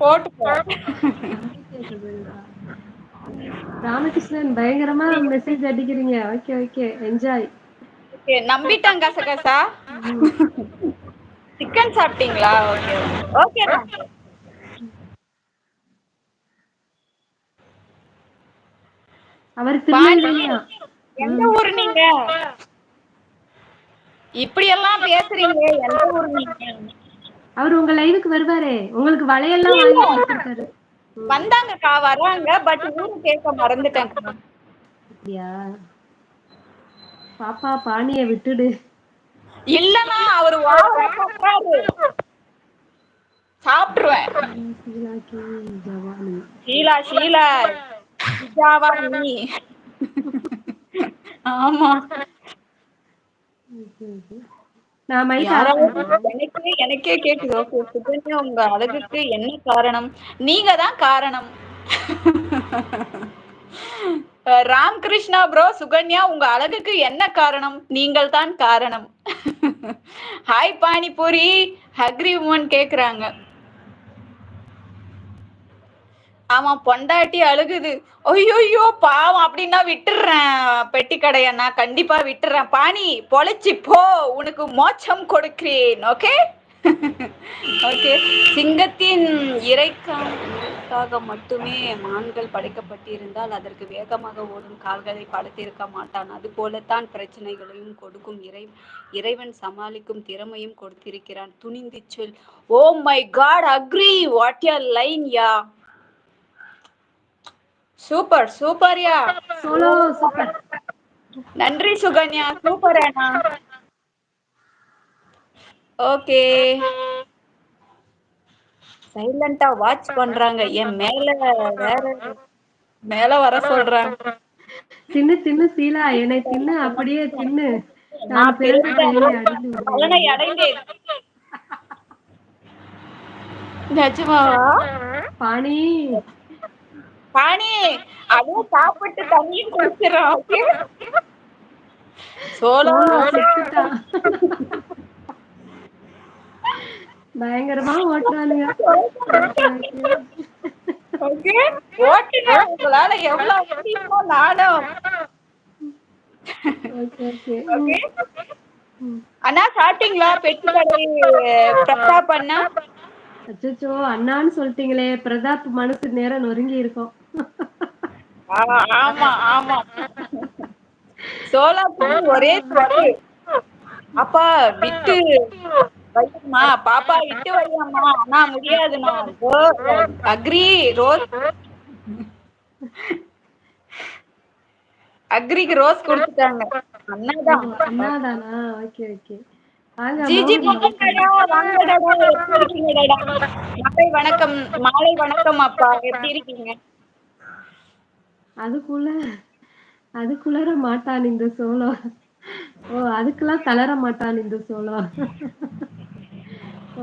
போட்டுக்கோ. ராமகிருஷ்ணன் பயங்கரமா மெசேஜ் அடிக்கிறீங்க. Okay okay, enjoy. ஓகே, நம்பிட்டேன் கசகசா. சிக்கன் சாப்பிட்டீங்களா? ஓகே ஓகேண்ணா. அவர் பாண்டி, திருநெல்வேலியா? எந்த ஊரு நீங்க? இப்படி எல்லாம் பேசுறீங்க, எந்த ஊரு நீங்க? அவர் உங்க லைவுக்கு வருவாரே, உங்களுக்கு வளையெல்லாம் இல்ல, வாங்கி கொடுத்துருக்காரு. வந்தாங்கக்கா, வர்றாங்க. பட் ஊரு கேட்க மறந்துட்டேன்க்கா. அப்படியா? பாப்பா பாணிய விட்டுடு. இல்லனா அவரு ஓவரா பண்றாரு. சாப்பிட்டுருவேன். ஷீலா ஷீலா ஜிஜாவா நீ? ஆமா. நான் மைக் ஆஃப் யாராவது பண்ணிட்டேன். எனக்கே கேக்குது. ஓகே, சுகன்யா உங்க அழகுக்கு என்ன காரணம்? நீங்க தான் காரணம். ராம்கிருஷ்ணா ப்ரோ, சுகன்யா உங்க அழகுக்கு என்ன காரணம்? நீங்கள் தான் காரணம். ஹாய் பானிபூரி, ஹக்ரி உமன் கேக்குறாங்க. ஆமா, பொண்டாட்டி அழுகுது. ஐயோ பாவம், அப்படின்னா விட்டுறேன். பெட்டி கடைய நான் கண்டிப்பா விட்டுறேன். பாணி பொழைச்சி போ, உனக்கு மோட்சம் கொடுக்கிறேன். ஓகே. ஓகே. சிங்கத்தின் இறைக்காக மட்டுமே மான்கள் படைக்கப்பட்டிருந்தால் அதற்கு வேகமாக ஓடும் கால்களை படைத்திருக்க மாட்டான். அது போலத்தான் பிரச்சனைகளையும் கொடுக்கும் இறைவன் சமாளிக்கும் திறமையும் கொடுத்திருக்கிறான். துணிந்து சொல். ஓ மை காட், அக்ரி. வாட் யூ லைன் யா. சூப்பர் சூப்பர்யா. Solo super. நன்றி சுகன்யா, சூப்பர் அண்ணா. ஓகே, சைலண்டா வாட்ச் பண்றாங்க. என் மேல வேற மேல வர சொல்றாங்க. தின்னு தின்னு சீலா, என்னை தின்னு, அப்படியே தின்னு. நான் நான் பிறந்த பிறந்த பயனை அடைந்து பலனை விடுவேன். அடைந்தேன். நிஜமாவா? பாணி பாணி, அதுவும் சாப்பிட்டு தண்ணியும் குடிச்சிடறோம். ஓகே. சோலோ சோலோ செத்துட்டா. பயங்கரமா ஓட்டுறானுங்க. ஓகே, ஓட்டுங்க. உங்களால எவ்வளவு முடியுமோ நானும். ஓகே அண்ணா, சாப்பிட்டீங்களா? பெட்டி கடை பிரதாப் அண்ணா. அச்சோ, அண்ணான்னு சொல்லிட்டீங்களே. பிரதாப் மனசு நேரம் நொறுங்கி இருக்கும். ஆமா ஆமா. சோலாப்பூர் ஒரே திட்டு. அப்பா விட்டு வையம்மா, பாப்பா விட்டு வையம்மா. ஆனா முடியாதுண்ணா. அக்ரி ரோஸ், அக்ரிக்கு ரோஸ் கொடுத்துட்டாங்க. அண்ணாதான். அண்ணாதானா? Okay okay. வாங்க ஜிஜி மோகன் வாங்கடா வாங்கடா, எப்படி இருக்கீங்கடா? மாலை வணக்கம், மாலை வணக்கம் அப்பா, எப்படி இருக்கீங்க? அதுக்குள்ள அதுக்குள்ளர மாட்டான் இந்த சோளம். ஓ, அதுக்கெல்லாம் தளர மாட்டான் இந்த சோளம்.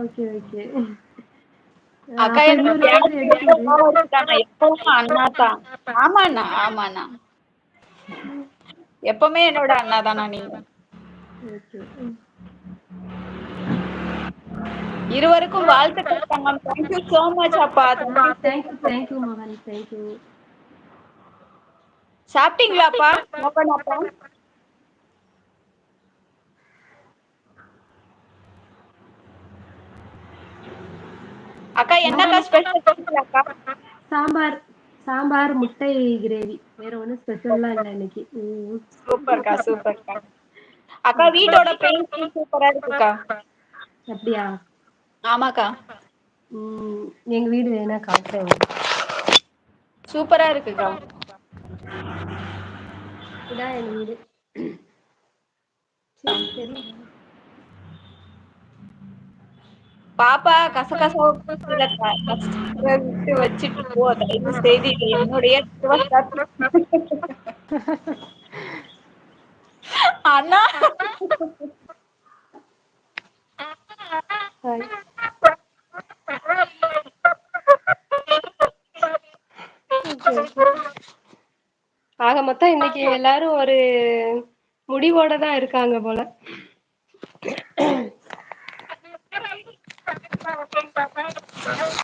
Okay okay. அக்கா, அப்ப எனக்கு இன்னொரு பேர் எடுத்து விடு. எப்பவும் அண்ணா தான். ஆமாண்ணா ஆமாண்ணா, எப்பவுமே என்னோட அண்ணா தானா நீங்க. ஓகே. இருவருக்கும் வாழ்த்துக்கள் தங்கம். தேங்க்யூ சோ மச் அப்பா. தேங்க்யூ மகன், தேங்க்யூ. சாப்பிட்டீங்களாப்பா? மோகன் அப்பா, அக்கா என்னக்கா ஸ்பெஷல் அக்கா? சாம்பார், சாம்பார் முட்டை கிரேவி. வேற ஒண்ணும் ஸ்பெஷல்லாம் இல்லை இன்னைக்கு. சூப்பர்க்கா சூப்பர்க்கா. அக்கா, வீட்டோட பெயிண்ட் சூப்பரா இருக்குக்கா. அப்படியா? ஆமாக்கா, எங்க வீடு வேணா காட்டுறேன். சூப்பரா இருக்குக்கா. இதான் எங்க வீடு. சரி சரி. பாப்பா கசகசா விட்டு வச்சுட்டு போ, தயவு செய்து. இது என்னுடைய அண்ணா. ஆக மொத்தம் இன்னைக்கு எல்லாரும் ஒரு முடிவோட தான் இருக்காங்க போல.